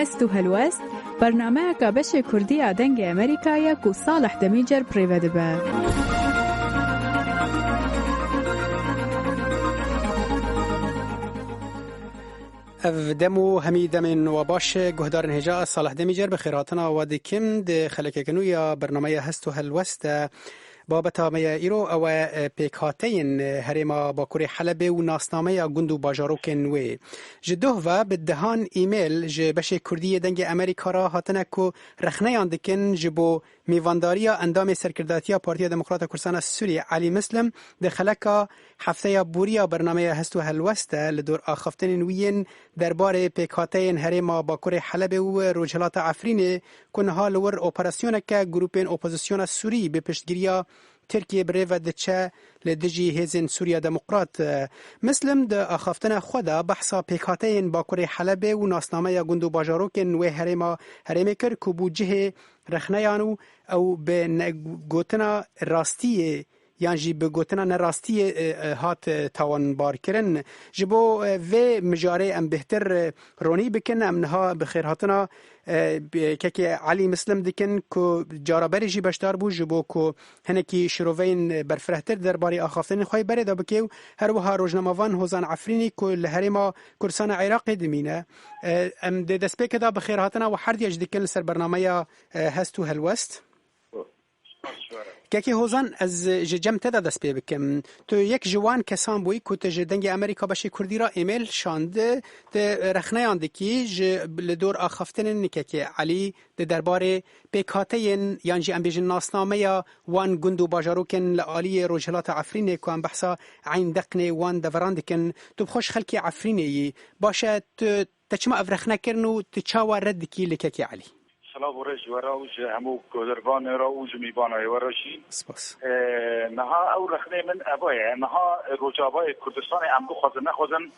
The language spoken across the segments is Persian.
هست و هلوست برنامه که بشه کردی آدنگ امریکایی که صالح دمیجر پریوده به. دمو همید من و باش گهدار هجا صالح دمیجر بخیراتنا و دکم ده خلک کنویا برنامه هست و هلوست بابتا میا ایرو او پیکاتین هریما باکوری حلب و ناسنامه گندو باجاروکن و جدوه و بدهان ایمیل ج بشه کردی دنگ امریکا را هاتنه کو رخنه اندکن جبو میوانداریا اندام سرکرداتیا پارتی دموکرات کردستان سوریه علی مسلم ده خلکا هفته بوریا برنامه هست و هلوست لدور آخفتن وین درباره پیکاتین هریما باکوری حلب و روجلات عفرین کنها لور اپراسیون که گروپین اپوزیسیون سوری به پشتگیریا ترکیه بره و دچه لدجی هزین سوریا دموکرات مسلم ده آخفتن خدا بحثا پیکاتین باکوری حلب و ناسنامه گندو باجاروکن و هریمه کر که بو جه رخنیانو او به گوتنا راستی یعنی جی به گوتنا نراستی هات توان بار کرن جبو و مجاره ام بهتر رونی بکن امنها بخیر هاتنا که علی مسلم دکن که جاربری جی بشتار بو جبو که هنکی شروعین برفرهتر درباره آخافتن خواهی بره دا بکیو هر وها روزنامه‌وان هوزان عفرینی که لهرما کردستان عراق دمینه ام دست به کدا بخیر هاتنا و هر دیج دکن سر برنامه هست و هلوست که هوزان از جم تدا دست پی بکم تو یک جوان کسان بوی که تجدنگ امریکا بشه کردی را ایمیل شانده ده رخنه آندکی لدور آخفتن نکه علی ده درباره پیکاتین یعنی امبیجن ناسنامه یا وان گندو باجاروکن لعالی روجلات عفرینه که ام بحثا عین دقنه وان دفراندکن تو بخوش خلکی عفرینه باشه تچما افرخنه کرنو تچاوا ردکی لکه علی سلام ورش وراوج همو كودربان راوج ميبانا وراشي سپاس نها او رخنه من ابايا نها روجابای کردستان ام بخوزن نخوزن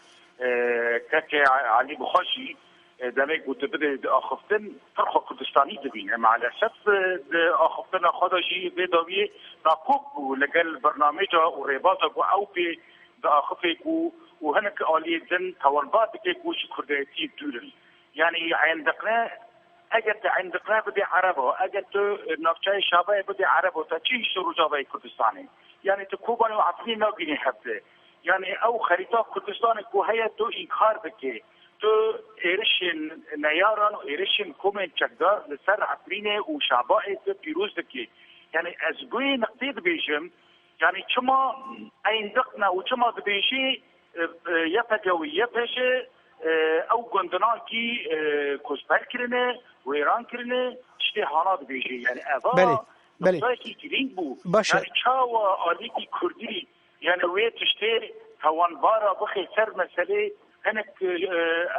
كك علي بخشي دمك بده اخفتن فرق كردستاني دبين مع الاسف اخفتن خداشي بدوي ناقوب لقال برنامج وريباطه او في اخفك وهنك الي زن توانبات كوش كرديتي دول يعني عندنا اگر عندنا بدي عربه اگر تو نقشه شابه بدي عربه تا چی شروع جابه کردستانی یعنی تو کوبان و عفرین نبینی حبته یعنی او خریطه کردستان کو هيا تو انکار بکی تو ایرشن نیاران و ایرشن کومن چقدر لسر عفرین و شابه تو پیروز بکی یعنی از گوی نقطه بیشم یعنی چما عندنا و چما بیشی یفجوی یفشه او گندنا کی کوسپر کرنه و ایران کرنه چه حالات بیشی یعنی اوا نقطه کی گرینگ بو یعنی چاوا آلی کی کردی یعنی وی تشته توانبارا بخی سر مسئله هنک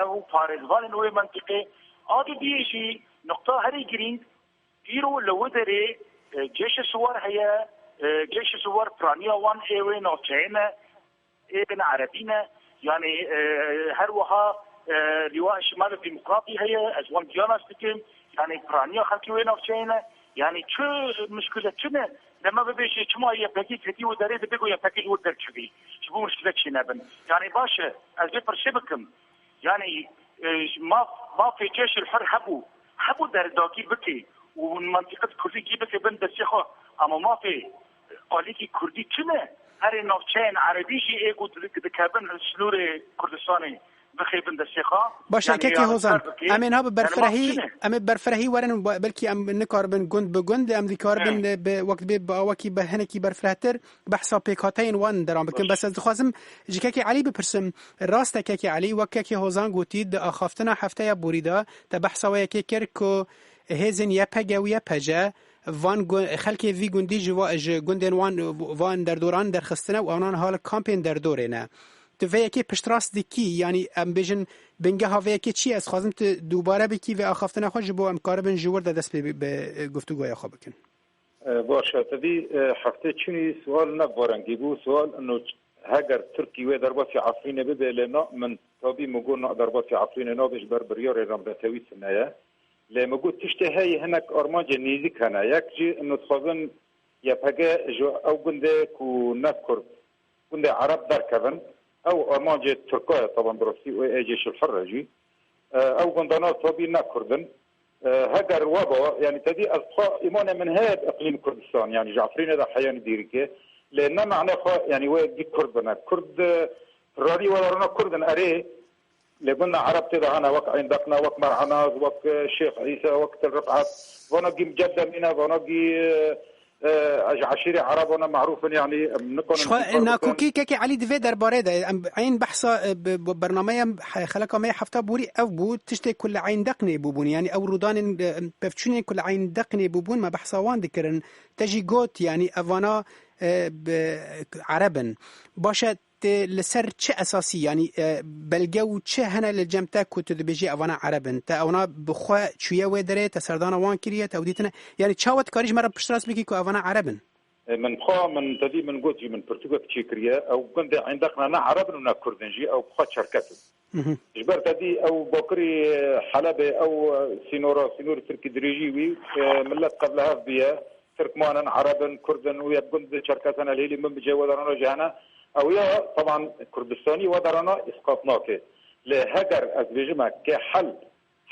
او پارزوان نوی منطقه آدی بیشی نقطه هری گرینگ ایرو لو داره جيش سوار هي جيش سوار برانيا وان ايوين او تشاينا ابن عربينا يعني هروها لواء الشمال الديمقراطي هي ازوان ديانا ستكم يعني برانيا خلقي وين او تشاينا يعني شو مشكلة شنو لما بيجي شما هي باكيت هدي وداري بيقول يا باكيت ودار شبي شو مشكلة شنابن يعني باشا الزفر شبكم يعني ما في جيش الحر حبوا دار داكي بكي ومنطقة كردي بكي بند الشيخة اما ما في قاليكي كردي كنا هري نوچين عربيشي ايقو دكابن سلور كردستاني بخي بند الشيخة باشه يعني كي هوزان امين ها برفرهي ورن بلكي ام نكاربن گند بگند ام ديكاربن بوقت باوكي بهنكي برفرهتر بحثا بيكاتين وان درام بكن بس از خازم جكاكي علي بپرسم راست كاكي علي وكاكي هوزان گوتيد اخافتنا هفته بوريدا تبحثا ويكي كركو هزن يپگه و يپجه وان خلکی وی گندی جو گندن وان در دوران در خستنه و آنان حال کامپین در دورینه تو ویکی پشتراست دیکی یعنی ام بیژن بنگه ها ویکی چی از خواستم تو دوباره بکی و آخافتنه خوش بو امکار بن جور دست به گفتگوی خواب بکن باشه تدی هفته چنی سوال نبارنگی بو سوال انه هاگر ترکی و درباسی عفرین بده لنا من تابی مگو درباسی عفرین نابش بربریار رمضان سنه لما قلت تشتهي هناك أرماج نيزي كان يكجي إنه تخزن يبقى جو أو قندة كناس كرد قندة عرب دار كذن أو أرماج تركيا طبعا براسي وأجيش الحرة جي او گندانا طبی نکردن هگر وابا يعني تدي أصحاب إيمانه من هذا إقليم كردستان يعني جعفرين هذا حيان ديركه لأن معناه يعني وادي كردنا كرد رادي ولا رنا كردن أريه لقلنا عرب تدا أنا وق عندنا وق مرعنا وق الشيخ عيسى وقت الرفعات ونجي مجدة منا ونجي عشيرة عرب وانا معروف يعني شو ناكو كي علي دفي درباره ده عين بحثا برنامج خلقا ما حفتا بوري او بو تشتي كل عين دقني بوبون يعني او رودان بفتشوني كل عين دقني بوبون ما بحثا وان ذكرن تجي جوت يعني افانا عربن باشا لسر چه اساسی یعنی بلگو چه هنه لجمتا کتو دبیجی اوانا عربن تا اونا بخوا چویه و داره تا سردان وان کریه تا ودیتنه یعنی چاوت کاریش مرا پشتراس بکی که اوانا عربن من بخوا من تدي من قوتي من برتغال تشيكريا او كنت عندنا انا عربن ونا كردنجي او بخوا شركته جبر تدي او بكري حلبة او سينور تركي دريجي ملت قبلها بيا تركمان عربن كردن ويا كنت شركتنا ليلي من بجاودنا جانا او يا طبعا كردستاني ودرنا اسقاطناك لهجر ازبيجما كحل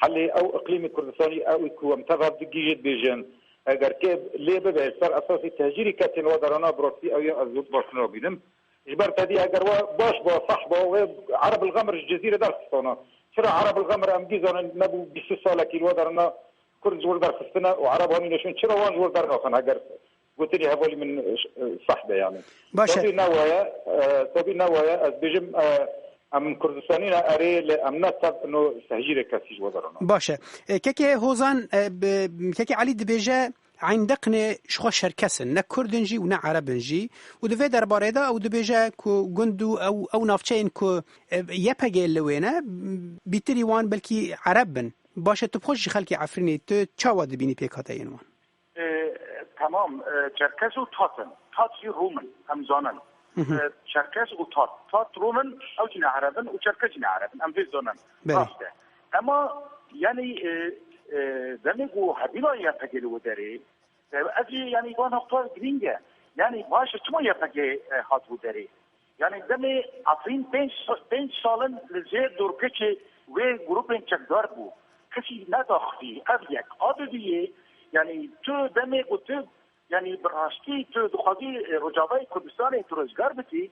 او اقليم كردستاني او كو متغب دقيجت بيجن اگر كيب ليه ببه سر اساسي تهجيري كاتن ودرنا بروسي او يا ازود باسنو بينم جبر تدي اگر باش با صحبه عرب الغمر الجزيره درستنا شرع عرب الغمر ام جيزون نبو 20 سنه كيلو ودرنا كرد زور درستنا وعرب هوني نشون شرع وان زور درنا خن اگر قلت لي هذول من صحبه يعني باشا تبي نوايا بيجم من كردستانيين اري لامنات انه تهجير كاسيج ودرنا باشا كيكي هوزان كيكي علي دبيجا عندقني شخو شركسن نا كردنجي ونا عربنجي ودفي درباره دا او دبيجا كو جندو او نافچين كو يپگه لوينه بيتري وان بلكي عربن باشا تبخوش خلقي عفريني تو چاوا دبيني بيكاتين وان تمام چرکس و تاتي رومن هم زانن چرکس و تات رومن او جنا عربن و چرکس جنا عربن هم في زانن راسته اما يعني دمگو حبیلا یا پگل و داره ازی يعني وان اختار گرینگه يعني باشه چما یا پگل هات و داره يعني دم عفرین 5 سالن لزیر دورکچه و گروپین چکدار بو کسی نداختی او یک عادیه يعني تو دمك وتو يعني براشتي تو دخادي رجاوي كردستاني تروزگار بتي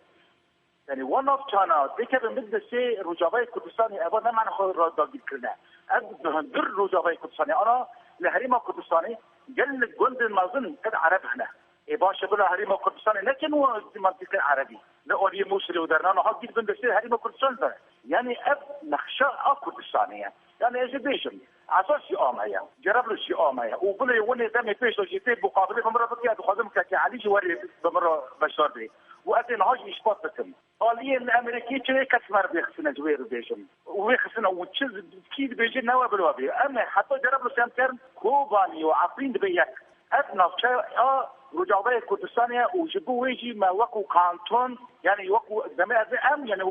يعني one of China ديك بمدسي رجاوي كردستاني ابدا ما ناخذ راضي كلنا اب هندر رجاوي كردستاني انا لهريما كردستاني قال جند المازن قد عرب هنا اي باشا بلا هريما كردستاني لكن هو منطقه عربي لا اوري موصل ودرنا هاجي بمدسي هريما كردستان يعني اب نخشى كردستاني يعني اجيبيشن اساسي امايا جرب له شيء امايا وقول وني دمي فيش جيتي مقابله بمره بقيا خدم كعلي جواري بمره بشار دي وقتين هاجي اشباطتم حاليا الامريكي تشي كسمر بيخسنا جوير بيجم ويخسنا وتشز كيد بيجي نوا بالوابي اما حتى جرب له سنتر كوباني وعقين بيك ابنا رجاوي كردستانيا وجبوا ويجي ما وقو كانتون يعني وقو زمان ام يعني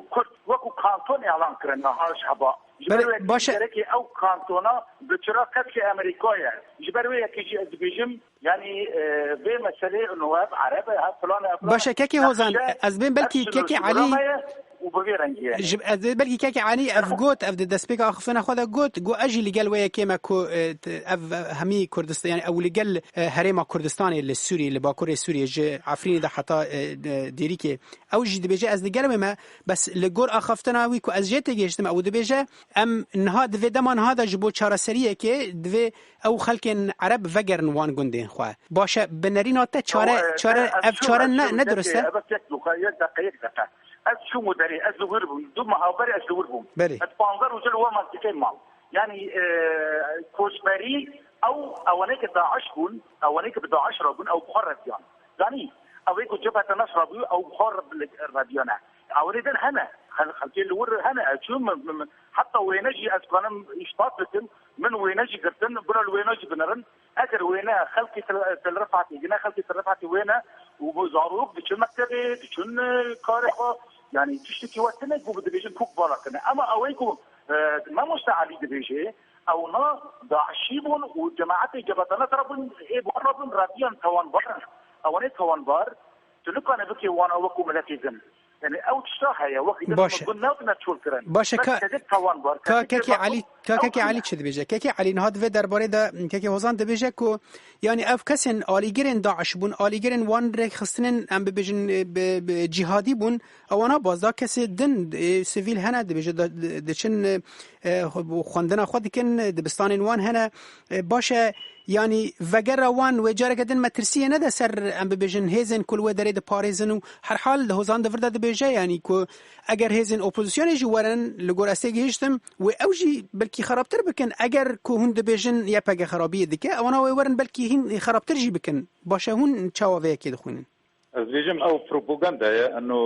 وقو كانتون اعلان كرنا هاش حبا باشا او كانتونا بشراكه امريكيه جبرويه كيجي ازبيجم يعني بمساله النواب عربه فلان باشا كيكي هوزان ازبين بلكي كيكي علي بلكي كيكي علي افغوت اف دسبيك اخفنا خدا غوت جو اجي لقال ويا كيما كو اف همي كردستان يعني او لقال هريما كردستاني السوري اللي باكوري سوريا جي عفرين ده حتى ديريكي او جي دبيجي از لقال ما بس لغور اخفتنا ويكو از جيت جيشتم او دبيجي ام نها دفي دمان هذا جبو چارا سريه كي دفي او خلكن عرب فجرن وان گوندين خو باشا بنرينا تا چاره اف چاره ندرسته دقيقه شو مدري ازورهم دوما هاوبري ازورهم اتبانظر وجل هو منطقه مال يعني كوشبري او اوليك داعش بون اوليك بداعش ربون او بخار راديان يعني اوليك جبهه النصر او بخار راديان اوليدن هنا خلتي الور هنا شو حتى وينجي اسكان اشطاطتن من وينجي قرتن بلا وينجي بنرن اجر وينا خلقي تلرفعتي جنا خلقي تلرفعتي وينا وبزاروك بتشن مكتبه بتشن كارخه يعني تشتكي وقتنا جو بدبيجن كوك بالكنا اما اويكو ما مستعلي دبيجي او نا داعشيبون وجماعات جبهتنا تربن ايه بقربن راديان توان بار او ني توان بار تلقى نبكي وانا وكم ملكيزم يعني او تشتاها يا وقت باشا كاكي علي که علی چه دبیجه که علی نهاد و درباره ده که هوزان دبیجه کو یعنی اف کسن آلیگرن داعش بون آلیگرن وان رک خستنن ام ببیجن جهادی بون اوانا بازدا کسی دن سیویل هنه دبیجه دچن خواندن خود کن دبستان وان هنه باشه يعني وجرا وان وجارة قدن مترسية ندى سر ام ببيجن هيزن كل ودري د باريزن و هر حال ده هوزان دفردا دبيجه يعني كو اگر هيزن اوبوزيشن يجي ورن لغور استيجي هشتم و اوجي بلكي خرابتر بكن اگر كو هون دبيجن يا باگه خرابيه دكه اونا ورن بلكي هين خرابتر جي بكن باشه هون تشاوه كده خونن از بيجم او بروباغندا انه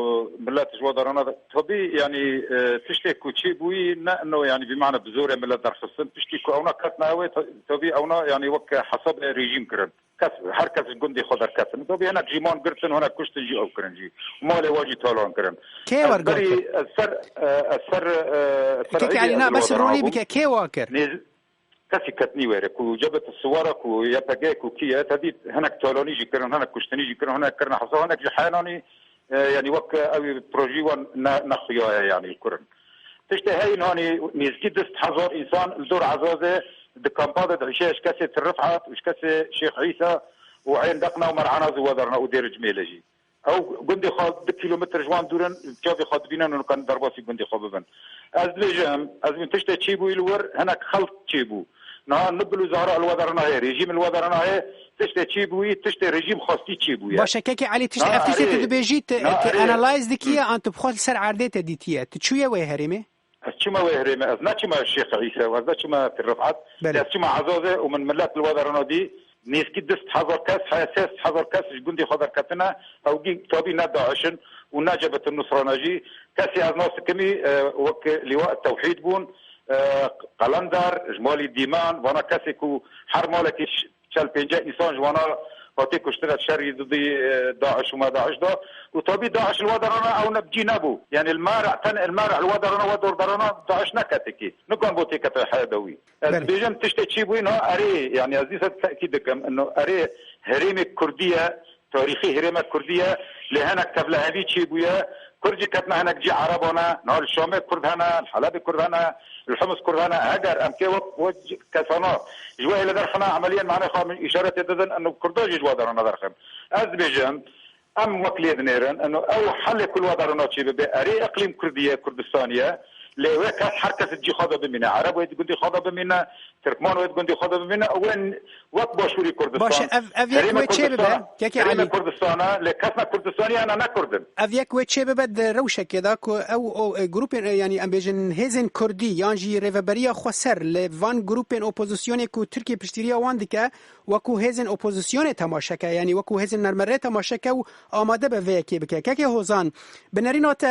ملات جوادرنا طبي يعني تشتي كوتشي بوي انه يعني بمعنى بزور ملات درخصن تشتي كو اونا كاتنا طبي اونا يعني وك حسب ريجيم كرن كاس حركه جندي خضر كاتن طبي هنا جيمون قرتن هنا كشت جي او كرنجي مال واجي طالون كرن كي ورغ السر كي علينا بس روني بك كي واكر كاسي كتني ويرك وجبت الصورك ويبقاك وكيا تدي هناك تولوني جي كرن هناك كشتني جي كرن هناك كرنا حصو هناك جحانوني يعني وك او بروجي نخيا يعني كرن تشتي هاي هاني نيزكي دست حضور انسان الدور عزازه دكامباد عشاش كاسي الرفعات وش كاسي شيخ عيسى وعين دقنا ومرعنا زوادرنا ودير جميلجي او قندي خاض كيلومتر جوان دورن جافي خاض بينا انه كان درباسي قندي خاضبن از لجام از من تشتي تشيبو يلور هناك خلط تشيبو نهار نبلو زهراء الوزارة هي ريجيم الوزارة هي تشتي تشيبوي تشتي ريجيم خاصتي تشيبوي باشه كي علي تشتي افتيت دبيجيت انالايز دكيه انت بخوت سر عرديت ديتيه تشويه وي هريمه اشما وي هريمه از ناتشما الشيخ عيسى وازاتشما في الرفعات اشما عزازه ومن ملات الوزارة دي نيسكي دست حضر كاس حساس حضر كاس جندي خضر كاتنا او جي طبي نادى عشن ونجبة النصرانجي كاسي از ناس كمي وك لواء التوحيد بون قلندر جمالي ديمان وانا كاسيكو حر مالك شال بينجا انسان جوانا فاتي كشترت شري ضد داعش وما داعش ده وطبي داعش الودرنا او نبجي نبو يعني المارع الودرنا ودور درنا داعش نكتكي نكون بوتي كت حيوي بيجم تشتي بوينها اري يعني عزيز التاكيد كم انه اري هريمه كرديه تاريخي هريمه كرديه لهنا كتبلها هذه شي بويا كرجي كتنا هناك جي عربنا نهار الشام كرد هنا الحلب كرد هنا الحمص كرد هنا هجر امكي وجه كسنا جوا الى درخنا عمليا معنا خام اشاره تدن انه كرداجي جوا درنا درخم از بيجم ام وكليد نيرن انه او حل كل وضرنا شي باري اقليم كرديه كردستانيه لوك حركه تجي خاضه بمنا عرب ويد قندي خاضه بمنا تركمان ويد قندي خاضه بمنا وين وقت باشوري كردستان باش افيك وتشي ببا كيكي علي كردستان لكاسنا كردستاني انا نكردم افيك وتشي ببا روشه كذا او جروب يعني ام بيجن هيزن كردي يانجي ريفابريا خسر لفان جروبين اوبوزيسيون كو تركي بشتريا واندكا وكو هيزن اوبوزيسيون تماشكا يعني وكو هيزن نرمره تماشكا آماده به ويكي بك كيكي هوزان بنرينات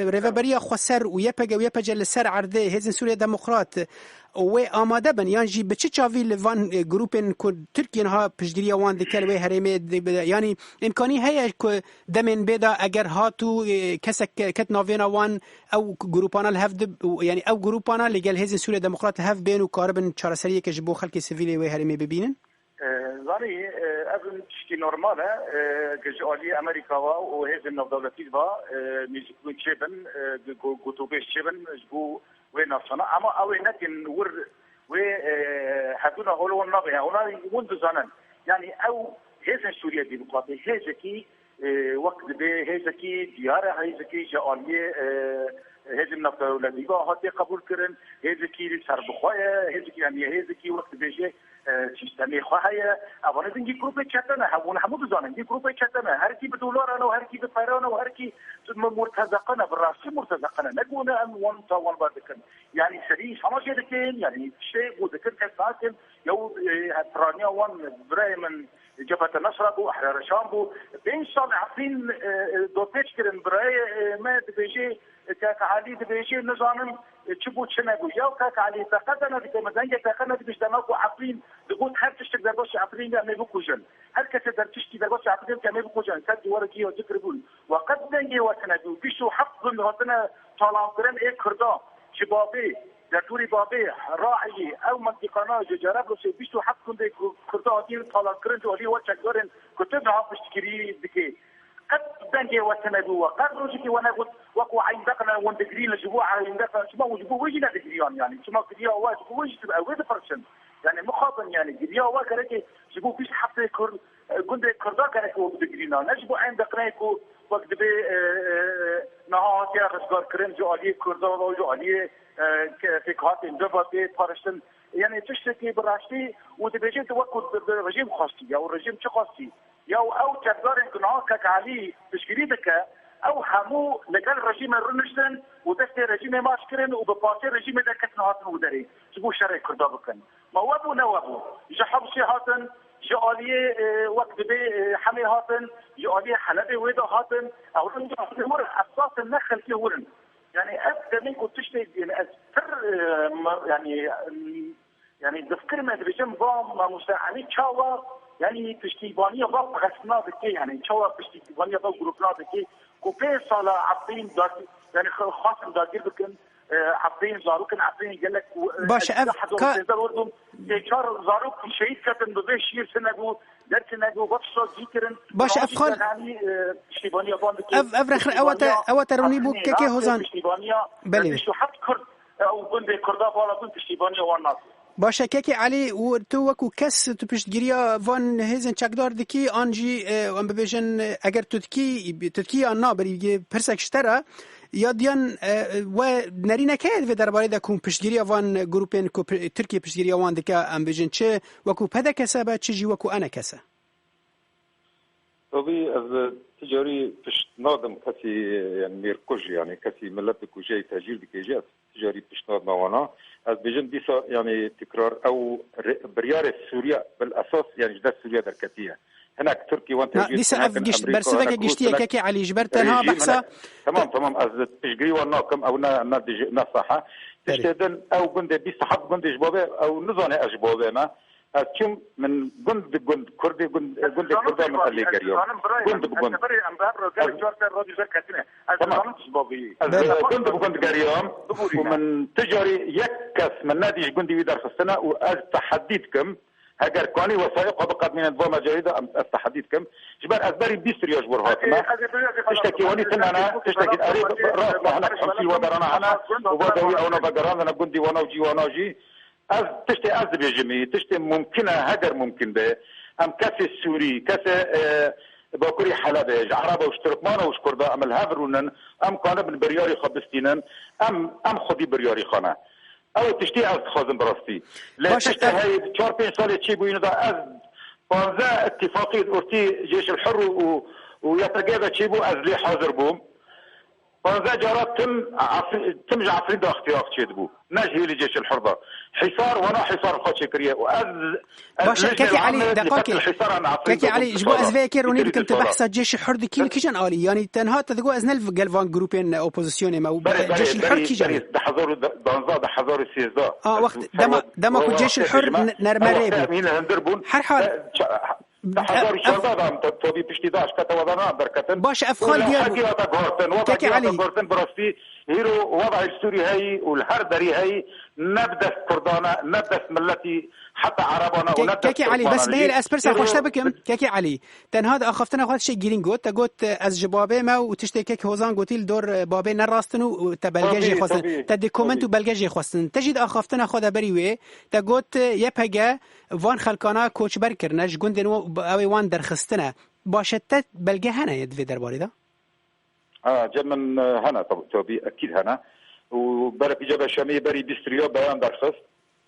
ريفابريا خسر ويبقى جل سر عرضه هيزن سوريا ديمقراط و آماده بن یعنی به چه چاوی لوان گروپن که ترکیه ها پشتگیری وان دکل و هرمه یعنی امکانی هست که دمن بدا اگر هاتو کس کت ناوینا وان او گروپانا الهفد یعنی او گروپانا لگل هزین سوریه دموکرات هف بین و کاربن چارسریه که جبو خلک سیویلی و هرمه ببینن زاري أبن تشكي نورمالة كجالية أمريكا وهذا الدولتين نجيبون شبن قطوبيش شبن جبو وين الصناعة أما أو لكن ور وحدونا هولو النبي هنا منذ زمن يعني أو هذا سوريا الديمقراطية هذا كي وقت به هذا كي ديارة هذا كي جالية هذا الدولتين هاتي قبول كرن هذا كي سربخوايا هذا كي يعني هذا كي وقت بيجي سیستمی خواهی اونا دیگه گروه چتنه همون همون زانن دیگه گروه چتنه هر کی به دلار و هر کی به فران و هر کی مرتزقنا بالراس مرتزقنا نقولنا ان وان تا وان بعد كن يعني سري شما شيء كان يعني شيء وذكر كساكن يو ترانيا وان برايمن جبهة النصر ابو احرار شامبو بين صال عفين دوتش كرن براي ما بيجي كعادي بيجي نظام تشبو تشنقو ياو كعلي تقدنا ديك مزنجه تقدنا ديك دماغو عفرين تقول هل تشتك دربوش عفرين ما بكوجن هل كتقدر تشتي دربوش عفرين ما بكوجن كدي ورقي وذكربون وقد نجي وسندو بيشو حق من هاتنا طالعين ايه كردا شبابي دكتوري بابي راعي او منطقنا جرب لو بيشو حق من كردا دي طالعين جولي وتشكرن كتبها بشكري ديكي قد بنجي وسندو وقد رجكي وانا وقو عين دقنا وان دقرين جبوا على يندفع شما وجبوا وجنا دقريان يعني شما قريا واج وجه تبقى ويد فرشن يعني مخاطن يعني قريا وا كرك جبوا فيش حتى كر كنت كردا كرك ودقرينا نجبوا عند قريكو وقت بي نهار يا رزقار كرن جو عليه كردا وجو عليه في كاتين دبته فرشن يعني تشتكي براشتي وتبيجي توقف بالرجيم خاصي او الرجيم خاصي او تقدر انقناع كعلي تشكيلتك او همو لقال رجيم الرنشتن وتستي رجيم ماشكرن وبباسي رجيم دكتنا هاتن ودري تبو شرع كردا بكن ما وابو نوابو جحبشي هاتن جاليه وقت بي حمي هاتن جاليه حلبي ويدا هاتن او رنجا ور اساس النخل كي ورن يعني ابدا منكم تشتي يعني يعني تفكر ما رجيم بام مستعاني تشاوا يعني تشتيبانيه باب غسنا بكي يعني تشاوا تشتيبانيه باب جروبنا بكي كوبي صاله عبدين دار يعني خاصم داير بكن عبدين زاروكن عبدين قال لك باش اردم يشار زاروك شهيد كتن بشير سنغو درتنغو بفصل ذكرن باش افخال يعني تشتيبانيه بام بكي افرخ اوت روني بو كي هوزان بلي شو حد كرد او بند كردا بالا بند تشتيبانيه والناس باشه که علی و تو وکو کس تو پشتگیریا وان هزن چکدار دکی آنجی ام ببیشن اگر تدکی آن نابری پرسکشتره یا دیان و نرینه که و درباره دکون پشتگیریا وان گروپین ترکی پشتگیریا وان دکه ام ببیشن چه وکو پده کسه با چه جی وکو انا کسه طبي از تجاري پشت نادم كسي يعني ميركوج يعني كسي ملت كوجي تاجير دكيجات تجاري پشت ناد موانا از بيجن ديسا يعني تكرار او بريار سوريا بالاساس يعني جدا سوريا دركتيه هناك تركي وان تاجير ديسا افجش برسدك جشتيه كاكي علي جبرتنها بحثا تمام از تشجري وناكم او نصحه تشتدن او بند بيس حد بند جبابه او نزانه اجبابه ما كم من جند كردي جند كردا من اللي جريو جند جند جريوم ومن تجاري يكس من نادي جندي ويدار في السنة وأتحديدكم هاجر كوني وثائق وبقت من نظام جريدة أتحديدكم جبار أزباري بيستري يجبر هاتنا تشتكي وني أنا تشتكي قريب رأس احنا خمسين ودرنا أنا وبدوي أو نبقران أنا جندي وانا وجي از تشتي از بيجمي تشتي ممكنه هدر ممكن به ام كاسي السوري كاسي باكوري حلبة عربه واشتركمانه وشكردا ام الهافرونن ام كان من برياري خبستينن ام خدي برياري خانه او تشتي از خازن براستي لا تشتي هاي 4 سال تشي بو يندا از فانزا اتفاقيه اورتي جيش الحر ويتجاوز تشيبو از لي حاضر بوم فانزا جرات تم عفرين دا اختيار تشيدبو ناجي لجيش الحربة حصار وانا حصار خاتشكريه باش كاكي علي دقاقي كاكي علي جبو ازفيكي روني بكم تبحث جيش الحر دكي كيجن الي يعني تنها تدقو ازنل جالفان جروبين اوبوزيسيون ما جيش الحر كيجن ده حضور دانزا ده حضور السيزا وقت دمكو جيش الحر نرمريبو مين هندربون حر حال تحضر الشرطة تبي بشتداش كتوضنا بركتن باش افخال ديالو كاكي علي غورتن براسي هيرو وضع السوري هاي والهردري هاي نبدأ كردانا نبدأ ملتي حتى عربنا ونبدأ كاكي علي بس بهي الاسبرس خوش بكم كاكي علي تن هذا اخفتنا خاطر شي جيرين قلت از جبابه ما وتشتي كاك هوزان قلتي دور بابي نراستن وتبلجي خواستن تدي كومنت وبلجي خواستن تجد اخفتنا خدا بريوي تقولت يبهجا وان خلقانا کوچ بر کرنش گوندن و اوی وان درخستنه باشد بلگه هنه يد في درباري ده جمن هنا طبي اكيد هنا وبرا في جبهه الشاميه بري بيستريو بيان درخست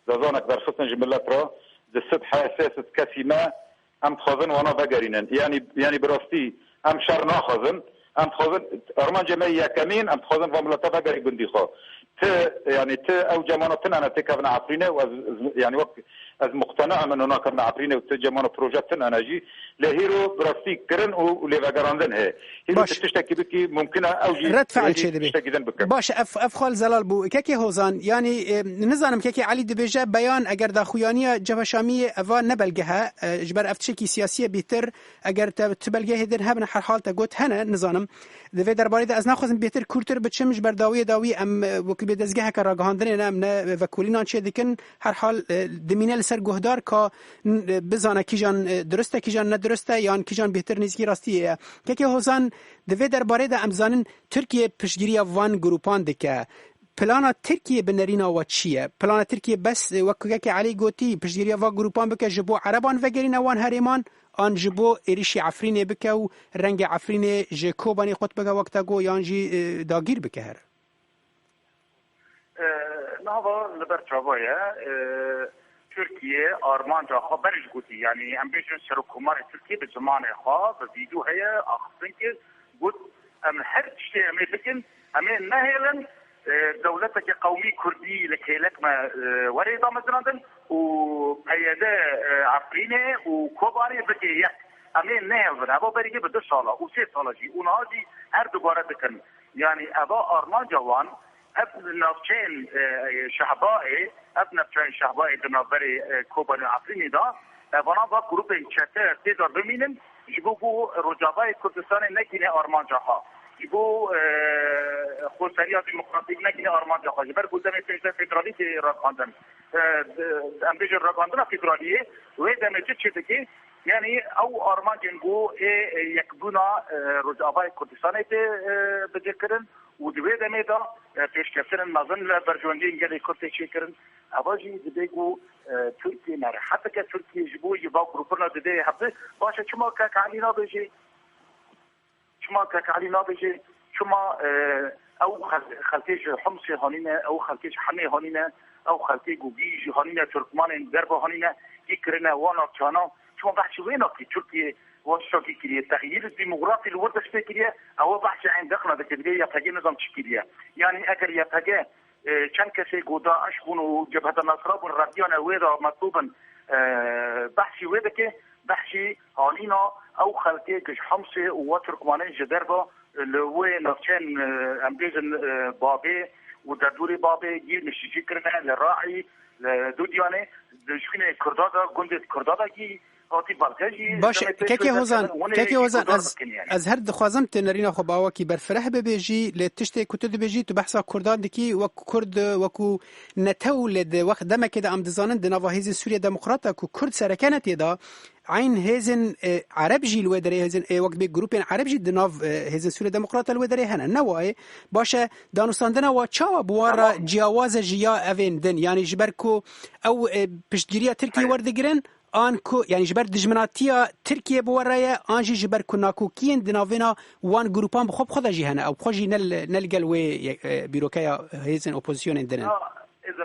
زازانك درخستن جملات را دست حساسه كسيما ام خازن وانا بقرينن يعني براستي ام شر ناخذن ام خازن ارمان جمعيه كمين ام خازن وملتا بقري گندي خو يعني او جمانتنا انا تكفنا عفرينه يعني وقت از مقتنع من هناك كنا عفرينه وتجمعنا بروجكتنا انا جي لهيرو براستي كرن وليفاغراندن هي هيرو تشتكي بكي ممكن اوجي رد فعل شي دبي باش افخال زلال بو كاكي هوزان يعني نظام كاكي علي دبيجا بيان اگر دا خويانيه جبهه شاميه اوا نبلغها جبر افتشكي سياسيه بيتر اگر تبلغه هدن هبن هر حال تا قلت هنا نظام دفي درباري دا از ناخذن بيتر كورتر بتشمج برداوي ام وكل بدزغه كراغاندن ام وكولينا شي دكن هر حال دمينل لسر گهدار که بزانه کیجان درسته کیجان ندرسته یا کیجان بهتر نیستی راستیه که هوزان دوی درباره ده امزانن ترکیه پشگیری وان گروپان دکه پلان ترکیه بنرینا و چیه؟ پلان ترکیه بس وکه که علی گوتی پشگیری و گروپان بکه جبو عربان وگرین وان هریمان آن جبو ایریشی عفرینه بکه و رنگ عفرینه جکوبانی خود بگه وقتا گو یا انجی داگیر بکه هر نهضا لبرتشافايا تركيا ارمانجا خبرش قوتي يعني ام بيجن سركمار تركيا بزمان خا فيديو هي اخصنك قلت ام حد شيء ام لكن ام نهلا دولتك قومي كردي لك ما وريضه مثلا وقياده عفرينه وكوباري بكيه ام نهلا ابو بريجي بده صاله وسي صاله جي وناجي هر دوباره دكن يعني ابا ارمانجا وان ابن نافچین شهبای ابن نافچین شهبای دنابری کوبان عفرینی دا وانا با گروپ چته تیدار بمینن جبو رجابای کردستان نگینه آرمانجا ها جبو خودسری دموکراتیک نگینه آرمانجا ها جبر گلدم پیشده فدرالی که راکاندن امبیجر راکاندن فدرالیه و دمجد چه دکی یعنی او آرمانجن گو یکبونا رجابای کردستان بذکرن و دوی دمی دا پیشکفتن مازن لبرجواندی انگلی کرده چی کرن اواجی دبیگو ترکیه نره حتی که ترکیه جبو یبا گروپرنا دده هفته باشه چما که علی نابجی چما او خلقیش حمصی هانینه او خلقیش حنه هانینه او خلقی گوگیج هانینه ترکمان درب هانینه کی کرنه وانا چانا چما بحث وینا که ترکیه وشاكي كريه التغيير الديموغرافي اللي ورد فكريه او بحث عن دخله ذكريه يبقى نظام تشكيليه يعني اگر يبقى كان كسي غودا اشبون جبهه النصر والراديون ويدا مطلوبا بحث ويدك بحث هالينا او خلقي كش حمصه وتركمانين جدربا اللي هو نفسين امبيزن بابي ودردوري بابي جيل مش فكرنا للراعي لدوديانه دشفين كردادا گند كردادا کی باش كيكي هوزان از هر دخوازم تنرينا خو باوكي برفرح ببيجي لتشتي كتد بيجي تو بحثا كردان دكي وكو كرد وكو نتولد وقت دما كده ام دزانن دنوا هيزن سوريا ديمقراطا كو كرد سركانت يدا عين هيزن عرب جي الودري هيزن وقت بي جروبين عرب جي دناف هيزن سوريا ديمقراطا الودري هنا نواي باش دانوستاندنا و تشاوا بوارا جیاواز جیا اوین دن يعني جبركو او پشتگیری ترکیه وردگرن آنکو یعنی جبر دجمناتیا ترکیه بورایا آنجی جبر کناکوکین دناوینا وان گروپان بخوب خدا جهنه او خوجی نلقل و بیروکایا هیزن اپوزیسیون اندنن اذا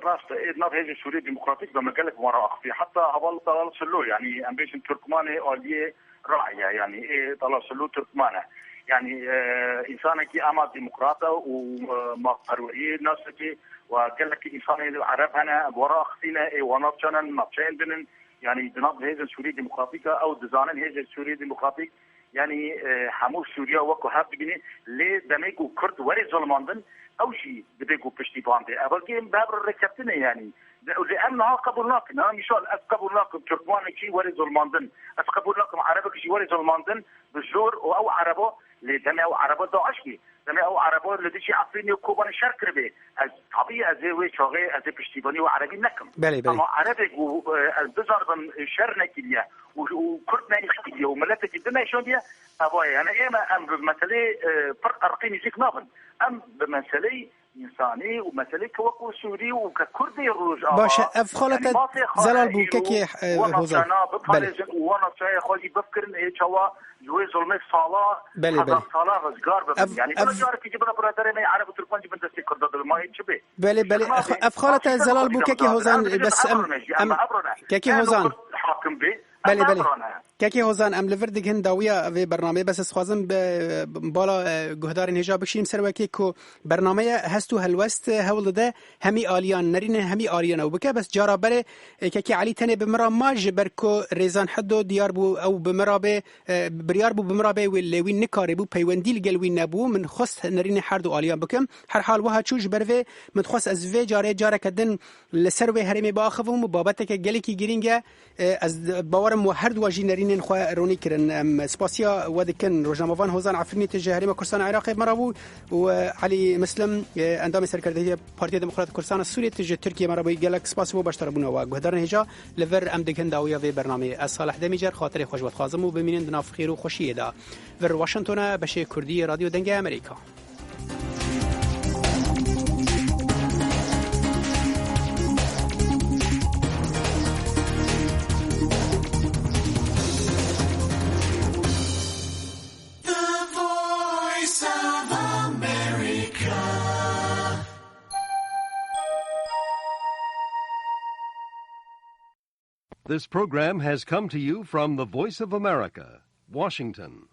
راست ناب هيجي سوريا ديمقراطيك بمجالك وراء في حتى هبل طلال سلو يعني امبيشن تركماني اوليه راعيه يعني طلال سلو تركمانه يعني انسانك اما ديمقراطه وما قرويه ناسك وقال لك انسان العرب هنا وراء خفينا ونطشنا نطشين بنن يعني دناب هيزن سوريا ديمقراطيكا او دزانن هيزن سوريا ديمقراطيك يعني حموش سوريا وكو هاب بيني لي دميكو كرد وري ظلماندن او شيء بديكو بشتي باندي ابلكين بابر ركبتنا يعني لانها قبلناك انا مشال قبلناك تركمان شيء وري ظلماندن قبلناك عربك شيء وري ظلماندن بالجور او عربو لدمي او عربو داعشكي دمي او عربو اللي شيء عفريني وكوبان الشرق ربي طبيعي زي وي شوغي از بشتيباني وعربي نكم اما عربي بزار شرنا كليا وكردنا يختليا وملاتك الدنيا شلون دي ابويا انا اما ام بمساله فرق ارقيني زيك نابن ام بمساله انساني ومساله كوكو سوري وككردي الروج باش افخالت زلال بوككي هوزان وانا شاي خوجي بفكر ان تشوا جوي ظلمي صلاه صلاه غزغار يعني كل جار كي جبنا برادر ما عرب تركمان جبن دستي كرد ما يتشبه بلي افخالت زلال بوككي هوزان بس ام ككي هوزان حاكم به بله كاكي هوزان ام لفردك هنداوية في برنامج بس اسخوازم بالا جهدارين هجا بكشيم سروكي كو برنامج هستو هالوست هول ده همي آليان نرين همي آليان او بكا بس جارا بره كاكي علي تاني بمرا ما جبركو ريزان حدو ديار بو او بمرا به بريار بو بمرا به وين نكاري بو بيونديل قال وين نبو من خص نرين حردو آليان بكم هر حال وها تشوج برفي من خص از في جارا كدن لسروي هرمي باخفهم بابتك قالكي جرينجا از باورم وهرد واجي نرين بینین خو رونی کرن سپاسیا ودکن روزنامه‌وان هوزان عفرینی تجاری کردستان عراق مرابو و علی مسلم اندام سرکردگی پارتی دموکرات کردستان سوریه تج ترکیه مرابو گلک سپاس بو باشتر بونه و گهدارن هجا لور ام دکن داویا و برنامه از صالح دمیجر خاطر خوشوقت خازم و ببینین دناف خیر و خوشی دا ور واشنگتن بشه کردی رادیو دنگ امریکا. This program has come to you from the Voice of America, Washington.